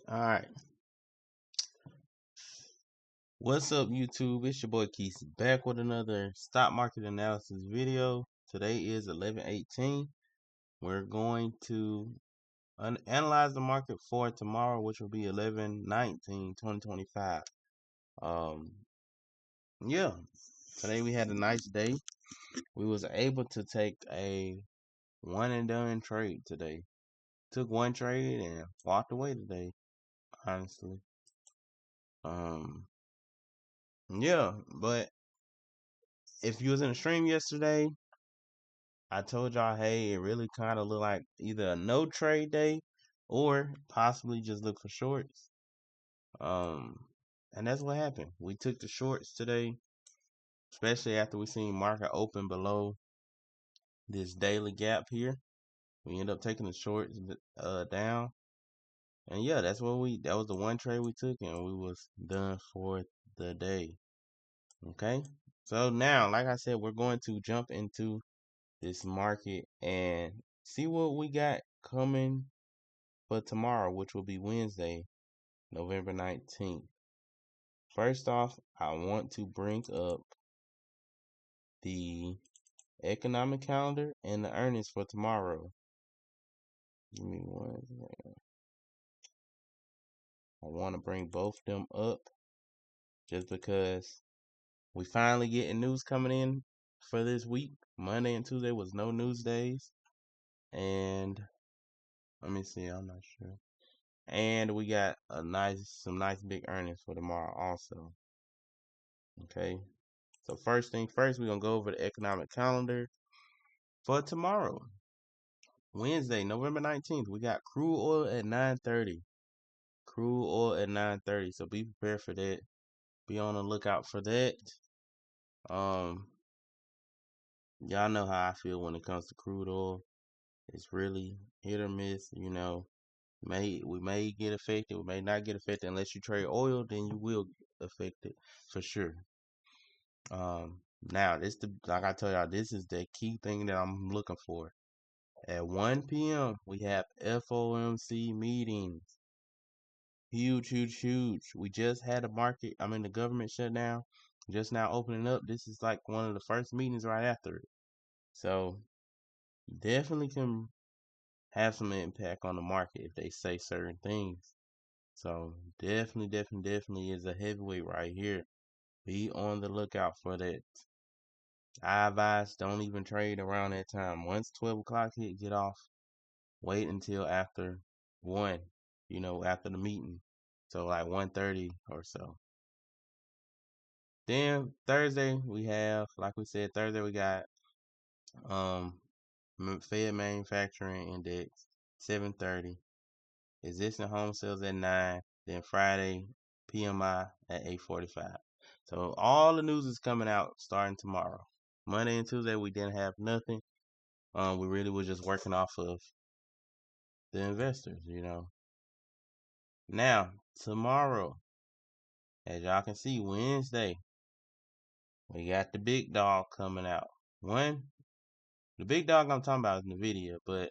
All right. What's up, YouTube? It's your boy Keith back with another stock market analysis video. Today is 11/18. We're going to analyze the market for tomorrow, which will be 11/19/2025. Yeah, today we had a nice day. We was able to take a one and done trade today. Took one trade and walked away today, honestly. Yeah, but if you was in the stream yesterday, I told y'all, hey, it really kind of looked like either a no trade day or possibly just look for shorts. And that's what happened. We took the shorts today, especially after we seen market open below this daily gap here. We ended up taking the shorts down. And yeah, that was the one trade we took and we was done for the day. Okay. So now, like I said, we're going to jump into this market and see what we got coming for tomorrow, which will be Wednesday, November 19th. First off, I want to bring up the economic calendar and the earnings for tomorrow. Give me one second. I want to bring both of them up just because we finally getting news coming in for this week. Monday and Tuesday was no news days. And let me see, I'm not sure. And we got some nice big earnings for tomorrow also. Okay. So first thing first, we're gonna go over the economic calendar for tomorrow. Wednesday, November 19th, we got crude oil at 9:30. Crude oil at 9:30. So be prepared for that. Be on the lookout for that. Um y'all know how I feel when it comes to crude oil. It's really hit or miss, we may get affected, we may not get affected unless you trade oil, then you will get affected for sure. Now like I told y'all, this is the key thing that I'm looking for. At 1 p.m. we have FOMC meetings. Huge, huge, huge. We just had the government shutdown, just now opening up. This is like one of the first meetings right after it. So definitely can have some impact on the market if they say certain things. So definitely is a heavyweight right here. Be on the lookout for that. I advise don't even trade around that time. Once 12 o'clock hit, get off. Wait until after 1, after the meeting. So like 1:30 or so. Then Thursday like we said, Thursday we got um Fed Manufacturing Index 7:30. Existing home sales at 9. Then Friday PMI at 8:45. So all the news is coming out starting tomorrow. Monday and Tuesday we didn't have nothing. We really was just working off of the investors. Now, tomorrow, as y'all can see, Wednesday, we got the big dog coming out. The big dog I'm talking about is NVIDIA, but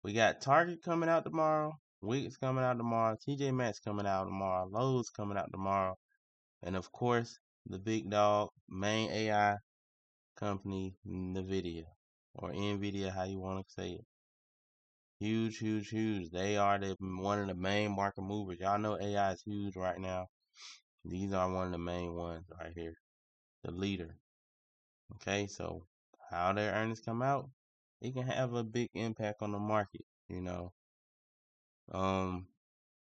we got Target coming out tomorrow, Wix coming out tomorrow, TJ Maxx coming out tomorrow, Lowe's coming out tomorrow, and of course, the big dog, main AI company, NVIDIA, or NVIDIA, how you want to say it. Huge, huge, huge. They are one of the main market movers. Y'all know AI is huge right now. These are one of the main ones right here. The leader. Okay, so how their earnings come out, it can have a big impact on the market. Um,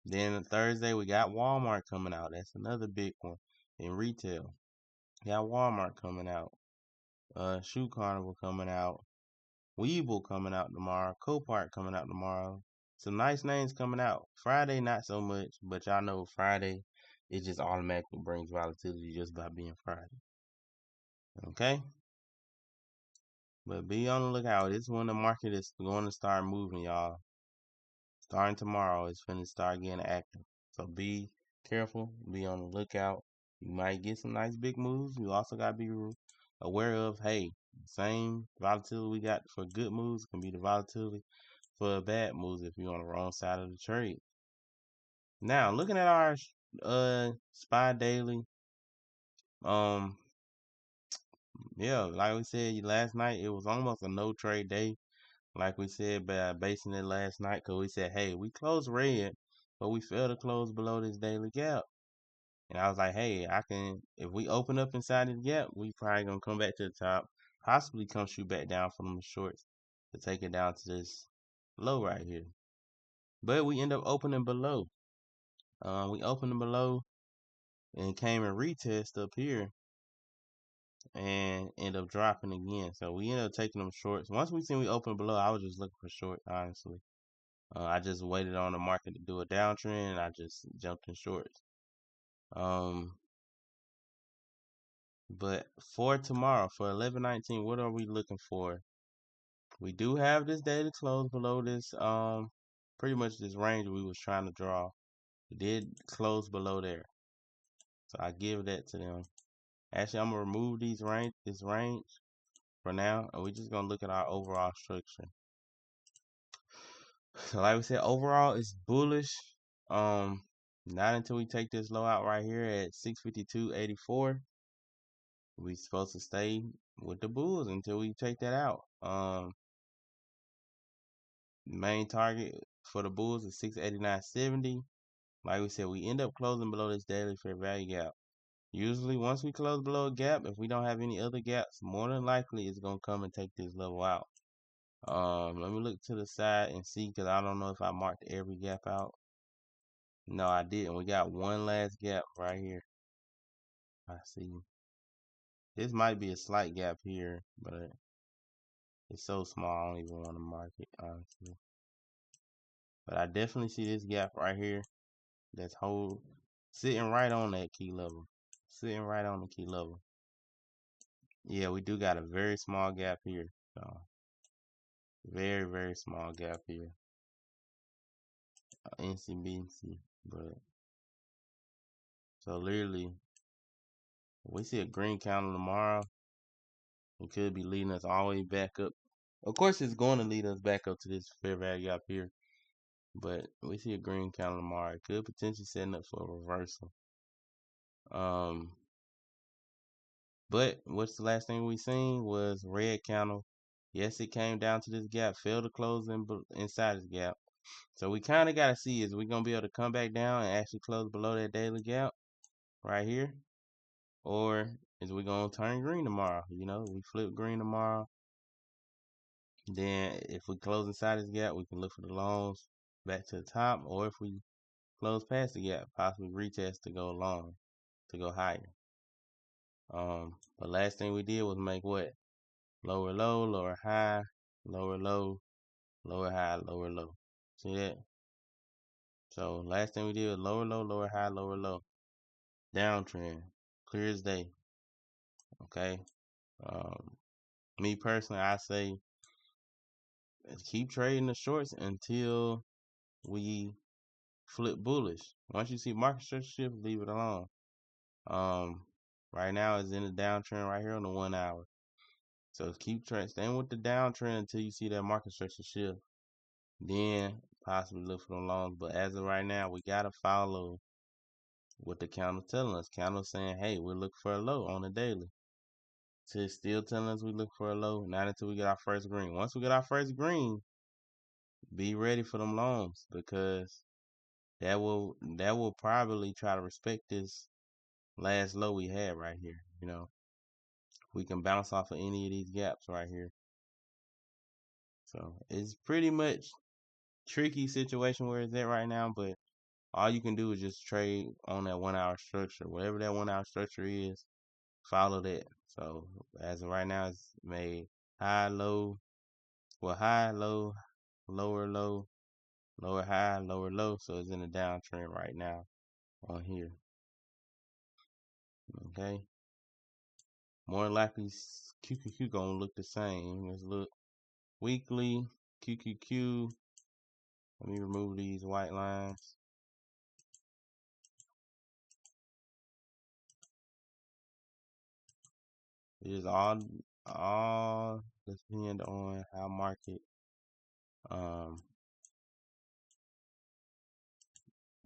then Thursday we got Walmart coming out. That's another big one in retail. Got Walmart coming out. Shoe Carnival coming out. Weeble coming out tomorrow. Copart coming out tomorrow. Some nice names coming out. Friday, not so much, but y'all know Friday, it just automatically brings volatility just by being Friday. Okay? But be on the lookout. It's when the market is going to start moving, y'all. Starting tomorrow, it's going to start getting active. So be careful. Be on the lookout. You might get some nice big moves. You also got to be aware of, hey, same volatility we got for good moves can be the volatility for bad moves if you're on the wrong side of the trade. Now looking at our SPY daily, um, yeah, like we said last night, it was almost a no trade day. Like we said, by basing it last night, because we said, hey, we closed red, but we failed to close below this daily gap. And I was like, hey, if we open up inside this gap, we probably gonna come back to the top, possibly come shoot back down from the shorts to take it down to this low right here. But we end up opening below. We opened below and came and retest up here and end up dropping again. So we ended up taking them shorts. Once we seen we opened below, I was just looking for short, honestly. I just waited on the market to do a downtrend and I just jumped in shorts. But for tomorrow, for 11/19, what are we looking for? We do have this daily close below this, pretty much this range we was trying to draw. It did close below there. So I give that to them. Actually, I'm gonna remove this range for now, and we're just gonna look at our overall structure. So like we said, overall it's bullish. Not until we take this low out right here at 652.84. We supposed to stay with the bulls until we take that out. Main target for the bulls is 689.70. Like we said, we end up closing below this daily fair value gap. Usually, once we close below a gap, if we don't have any other gaps, more than likely it's gonna come and take this level out. Let me look to the side and see, because I don't know if I marked every gap out. No, I didn't. We got one last gap right here. I see. This might be a slight gap here, but it's so small I don't even want to mark it, honestly. But I definitely see this gap right here that's sitting right on that key level. Sitting right on the key level. Yeah, we do got a very small gap here. So very, very small gap here. NCBC. But so literally, we see a green candle tomorrow. It could be leading us all the way back up. Of course, it's going to lead us back up to this fair value up here. But we see a green candle tomorrow. It could potentially setting up for a reversal. But what's the last thing we seen was red candle. Yes, it came down to this gap, failed to close inside this gap. So we kind of got to see, is we going to be able to come back down and actually close below that daily gap right here? Or is we going to turn green tomorrow? You know, we flip green tomorrow. Then if we close inside this gap, we can look for the longs back to the top. Or if we close past the gap, possibly retest to go long, to go higher. But last thing we did was make what? Lower low, lower high, lower low, lower high, lower low. See that? So last thing we did was lower low, lower high, lower low. Downtrend. Clear as day. Okay. Me personally, I say keep trading the shorts until we flip bullish. Once you see market structure shift, leave it alone. Right now it's in the downtrend right here on the 1 hour. So keep staying with the downtrend until you see that market structure shift. Then possibly look for the longs. But as of right now, we gotta follow what the candle's telling us. Candle's saying, hey, we're looking for a low on the daily. So it's still telling us we look for a low, not until we get our first green. Once we get our first green, be ready for them longs, because that will probably try to respect this last low we had right here. You know, we can bounce off of any of these gaps right here. So it's pretty much tricky situation where it's at right now, but all you can do is just trade on that 1 hour structure. Whatever that 1 hour structure is, follow that. So as of right now, it's made high, low, high, low, lower, low, lower, high, lower, low. So it's in a downtrend right now on here. Okay. More likely QQQ gonna look the same. Let's look weekly QQQ. Let me remove these white lines. It is all depend on how market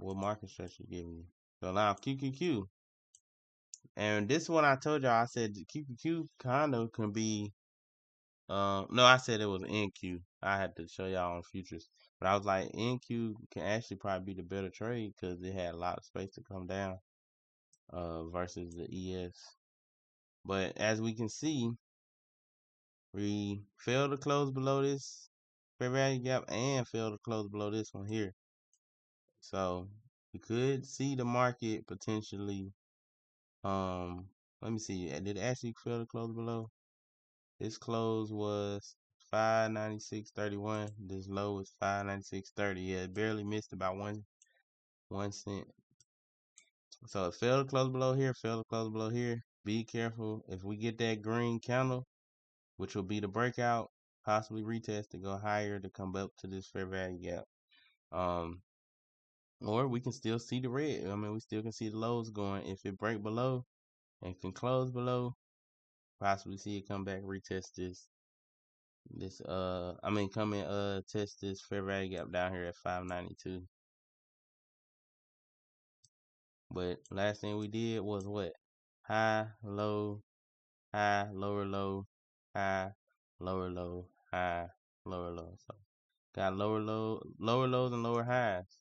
what market structure giving you. So now QQQ. And this one I told y'all, I said QQQ kind of can be, no, I said it was NQ. I had to show y'all on futures. But I was like, NQ can actually probably be the better trade because it had a lot of space to come down versus the ES. But as we can see, we failed to close below this fair value gap and failed to close below this one here. So we could see the market potentially. Let me see. Did it actually fail to close below? This close was 596.31. This low is 596.30. Yeah, it barely missed about 1 cent. So it failed to close below here, failed to close below here. Be careful. If we get that green candle, which will be the breakout, possibly retest to go higher to come up to this fair value gap. Or we can still see the red. I mean, we still can see the lows going. If it break below and can close below, possibly see it come back, retest come and test this fair value gap down here at 592. But last thing we did was what? High, low, high, lower low, high, lower low, high, lower low. So got lower lows and lower highs.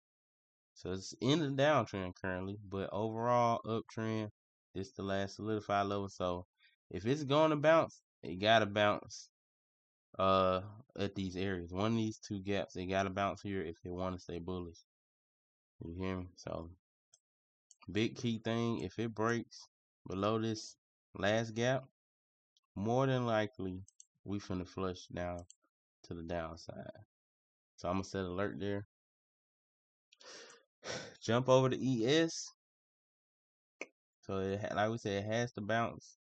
So it's in the downtrend currently, but overall uptrend. This the last solidified level. So if it's going to bounce, it gotta bounce at these areas. One of these two gaps, it gotta bounce here if it want to stay bullish. You hear me? So big key thing, if it breaks below this last gap, more than likely we finna flush down to the downside. So I'm gonna set alert there. Jump over to ES. So like we said, it has to bounce.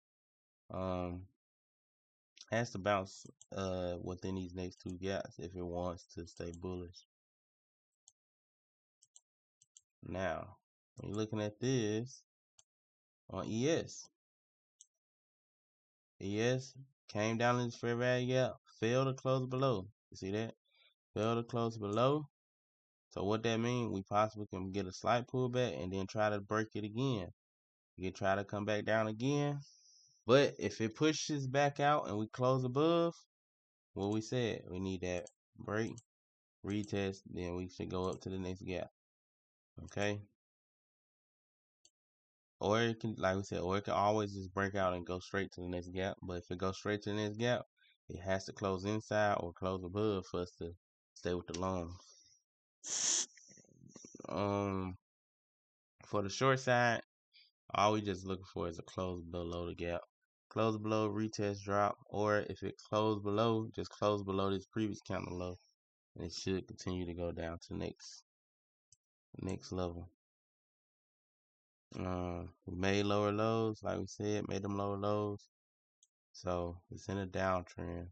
Within these next two gaps if it wants to stay bullish. Now, when you're looking at this on ES came down in this fair value gap, failed to close below. You see that? Failed to close below. So what that means, we possibly can get a slight pullback and then try to break it again. You can try to come back down again. But if it pushes back out and we close above, what we said, we need that break, retest, then we should go up to the next gap. Okay? Or it can, like we said, or it can always just break out and go straight to the next gap. But if it goes straight to the next gap, it has to close inside or close above for us to stay with the longs. For the short side, all we just looking for is a close below the gap. Close below, retest, drop, or if it closed below, just close below this previous candle low, and it should continue to go down to next level. We made lower lows, like we said, made them lower lows. So it's in a downtrend.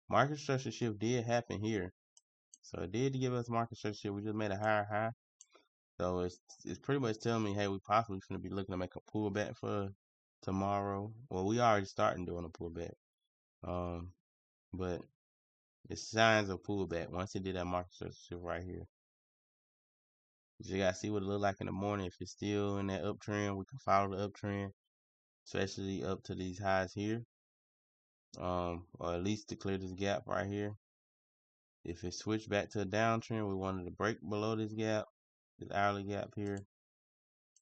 Market structure shift did happen here. So it did give us market structure shift. We just made a higher high. So it's pretty much telling me, hey, we possibly going to be looking to make a pullback for tomorrow. Well, we already starting doing a pullback. But it's signs of pullback once it did that market structure shift right here. You gotta see what it look like in the morning. If it's still in that uptrend, we can follow the uptrend, especially up to these highs here. Or at least to clear this gap right here. If it switched back to a downtrend, we wanted to break below this gap, this hourly gap here,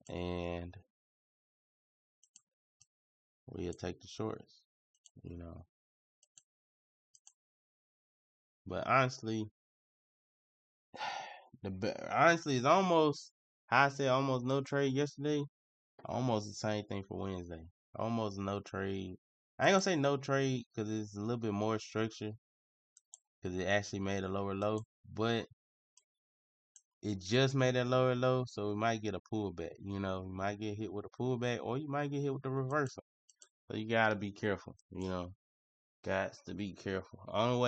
and we'll take the shorts, you know. But honestly, it's almost, how I said, almost no trade yesterday. Almost the same thing for Wednesday. Almost no trade. I ain't gonna say no trade because it's a little bit more structure because it actually made a lower low, but it just made that lower low, so we might get a pullback. You know, you might get hit with a pullback, or you might get hit with a reversal. So you gotta be careful. You know, got to be careful. Only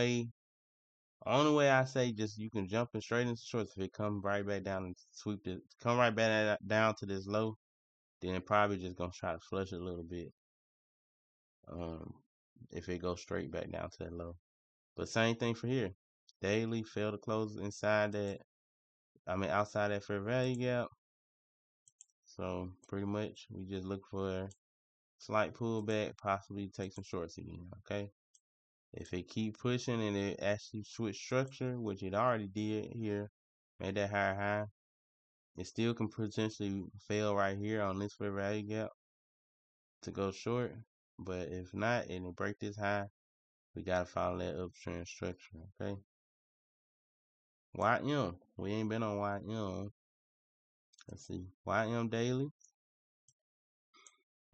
way I say just you can jump in straight into shorts if it comes right back down and come right back down to this low, then it probably just gonna try to flush it a little bit. If it goes straight back down to that low. But same thing for here. Daily failed to close inside that outside that fair value gap. So pretty much we just look for a slight pullback, possibly take some shorts again. Okay. If it keep pushing and it actually switch structure, which it already did here, made that higher high, it still can potentially fail right here on this fair value gap to go short. But if not, and it break this high, we gotta follow that uptrend structure. Okay. YM. We ain't been on YM. Let's see. YM daily.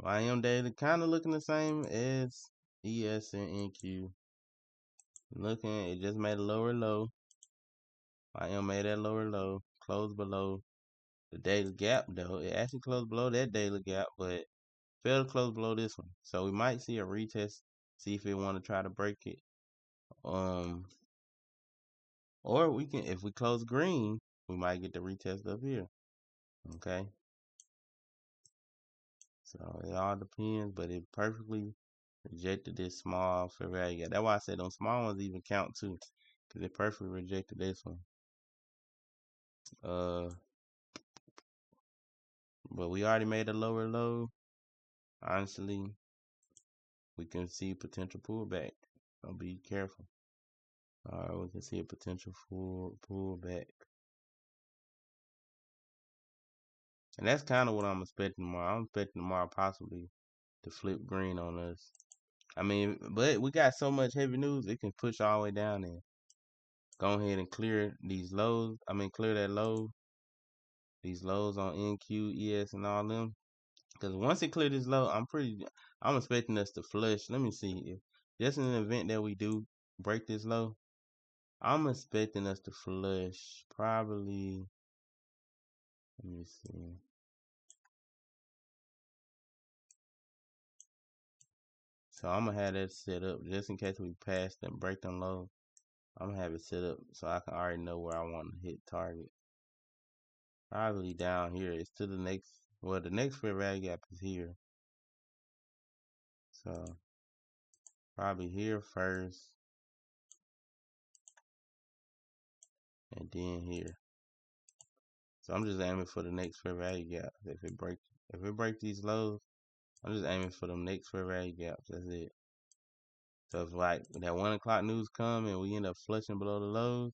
YM daily kind of looking the same as ES and NQ. Looking, it just made a lower low. YM made that lower low, closed below the daily gap though. It actually closed below that daily gap, but failed to close below this one. So we might see a retest, see if it want to try to break it. Or we can, if we close green, we might get the retest up here. Okay. So it all depends, but it perfectly rejected this small fair value gap. That's why I said those small ones even count too, because it perfectly rejected this one. But we already made a lower low. Honestly, we can see potential pullback. So be careful. Alright, we can see a potential pullback. And that's kind of what I'm expecting tomorrow. I'm expecting tomorrow possibly to flip green on us. I mean, but we got so much heavy news, it can push all the way down there. Go ahead and clear these lows. Clear that low. These lows on NQ, ES, and all them. Because once it clear this low, I'm expecting us to flush. Let me see. If just in an event that we do break this low, I'm expecting us to flush probably. Let me see. So I'm gonna have that set up just in case we pass them, break them low. I'm gonna have it set up so I can already know where I want to hit target. Probably down here. It's to the next. Well, the next fair value gap is here. So probably here first, and then here. So I'm just aiming for the next fair value gap. If it break these lows, I'm just aiming for them next fair value gaps. That's it. So if like that 1 o'clock news come and we end up flushing below the lows,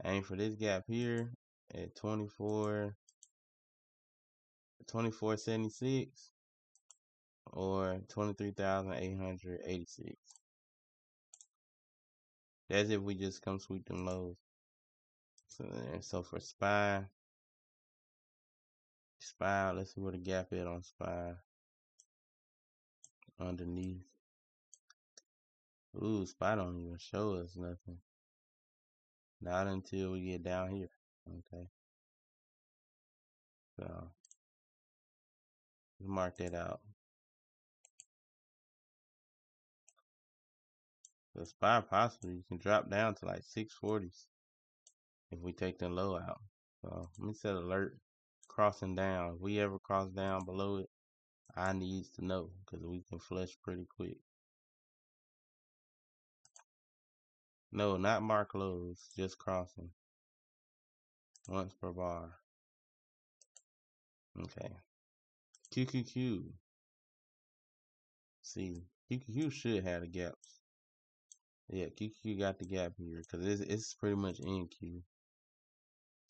aim for this gap here at 24.76 or 23,886. That's if we just come sweep them lows. So for SPY, let's see where the gap is on SPY. Underneath. Ooh, SPY don't even show us nothing. Not until we get down here. Okay. So let's mark that out. The SPY possibly can drop down to like 640s if we take the low out. So let me set alert. Crossing down. If we ever cross down below it, I needs to know because we can flush pretty quick. No, not mark lows, just crossing. Once per bar. Okay. QQQ. See, QQQ should have the gaps. Yeah, QQQ got the gap here because it's pretty much NQ.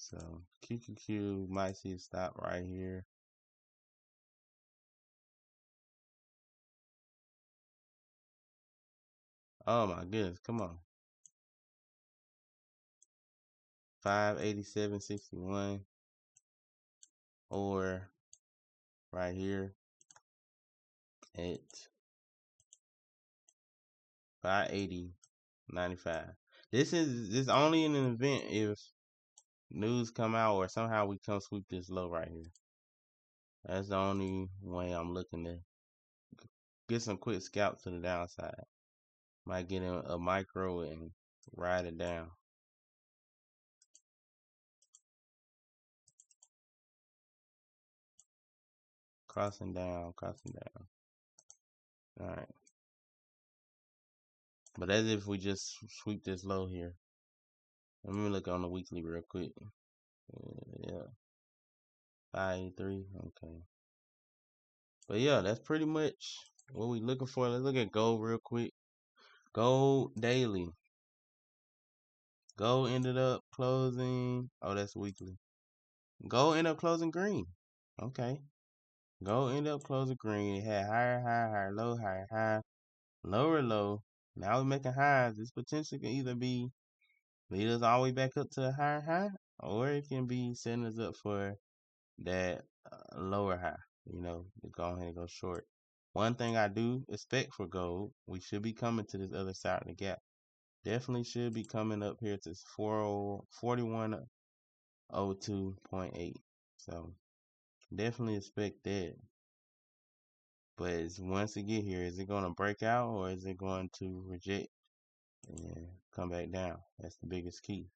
So QQQ might see a stop right here. Oh my goodness, come on. 587.61 or right here at 580.95. This is only in an event if news come out or somehow we come sweep this low right here. That's the only way I'm looking to get some quick scalp to the downside. Might get in a micro and ride it down. Crossing down. Alright. But as if we just sweep this low here. Let me look on the weekly real quick. 583. Okay. But yeah, that's pretty much what we looking for. Let's look at gold real quick. Gold daily. Gold ended up closing. Oh, that's weekly. Gold ended up closing green. Okay. Gold ended up closing green. It had higher, higher, higher, lower, low. Now we're making highs. This potentially can either be lead us all the way back up to a higher high, or it can be setting us up for that lower high. To go ahead and go short. One thing I do expect for gold, we should be coming to this other side of the gap. Definitely should be coming up here to 4102.8. So definitely expect that. But once it get here, is it going to break out or is it going to reject and come back down? That's the biggest key.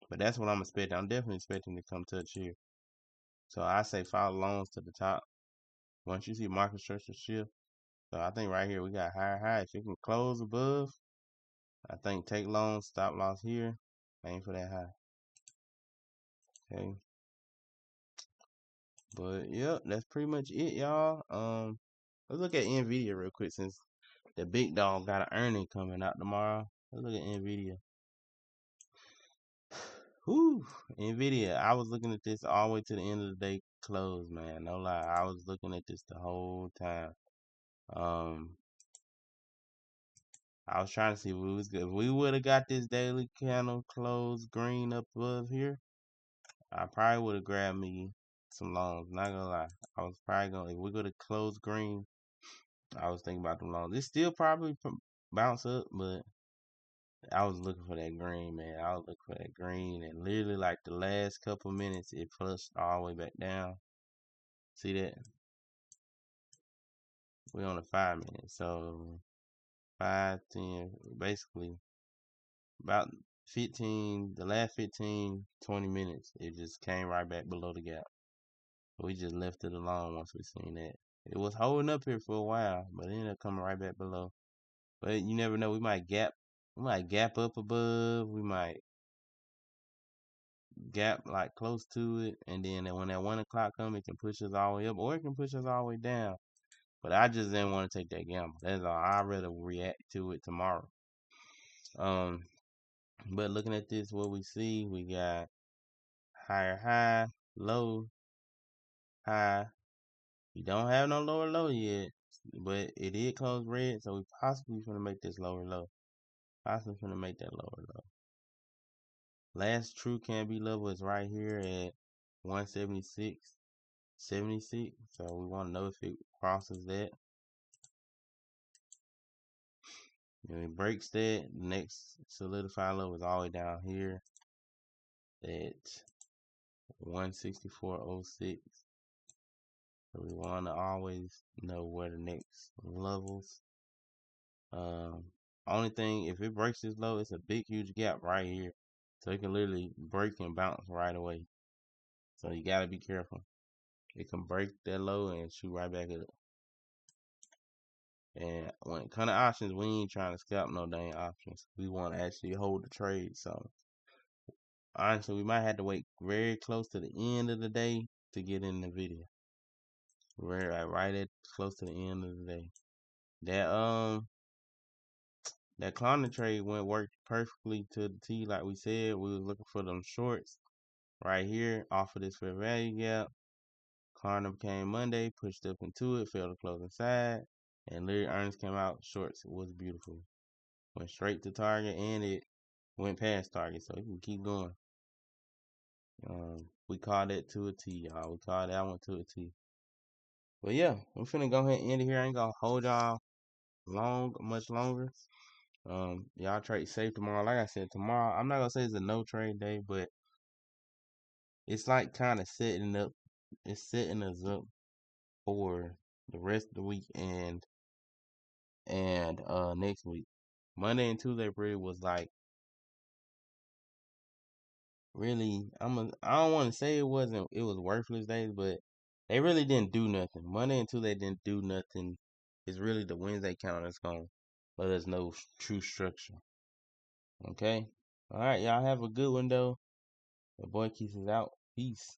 But that's what I'm expecting. I'm definitely expecting to come touch here. So I say follow loans to the top. Once you see market structure shift, so I think right here we got higher high. If you can close above, I think take loans, stop loss here, aim for that high. Okay. But yep, that's pretty much it, y'all. Let's look at Nvidia real quick since the big dog got an earning coming out tomorrow. Let's look at Nvidia. Whew, Nvidia. I was looking at this all the way to the end of the day close, man. No lie, I was looking at this the whole time. I was trying to see if we was good. If we would have got this daily candle close green up above here, I probably would have grabbed me some loans. Not gonna lie, I was probably gonna. If we go to close green, I was thinking about the loans. It's still probably bounce up, but I was looking for that green, man. I was looking for that green, and literally like the last couple minutes, it flushed all the way back down. See that? We're on the 5 minute, so 5, 10, basically about 15, the last 15, 20 minutes, it just came right back below the gap. We just left it alone once we seen that. It was holding up here for a while, but it ended up coming right back below. But you never know, we might gap up above, we might gap like close to it, and then when that 1 o'clock comes, it can push us all the way up, or it can push us all the way down. But I just didn't want to take that gamble. That's all. I'd rather react to it tomorrow. But looking at this, what we see, we got higher high, low, high. We don't have no lower low yet, but it did close red, so we possibly gonna make this lower low. Possibly gonna make that lower low. Last true can be level is right here at 176.76. So we want to know if it crosses that. When it breaks that, the next solidified low is all the way down here at 164.06. So we want to always know where the next levels. Only thing, if it breaks this low, it's a big, huge gap right here. So it can literally break and bounce right away. So you gotta be careful. It can break that low and shoot right back up. And when it comes to options, we ain't trying to scalp no dang options. We want to actually hold the trade. So honestly, we might have to wait very close to the end of the day to get in the video. Right at close to the end of the day. That climate trade worked perfectly to the T, like we said. We was looking for them shorts right here off of this fair value gap. Klarna came Monday, pushed up into it, failed to close inside, and literally earnings came out. Shorts was beautiful. Went straight to target, and it went past target, so it can keep going. We called that to a T, y'all. We called that one to a T. But yeah, I'm finna go ahead and end it here. I ain't gonna hold y'all much longer. Y'all trade safe tomorrow. Like I said, tomorrow I'm not gonna say it's a no trade day, but it's like kind of setting up. It's setting us up for the rest of the week and next week. Monday and Tuesday really was like really. I don't want to say it was worthless days, but they really didn't do nothing. Monday and Tuesday didn't do nothing. It's really the Wednesday count that's gonna let us know true structure. Okay. All right, y'all have a good one though. The boy keeps us out. Peace.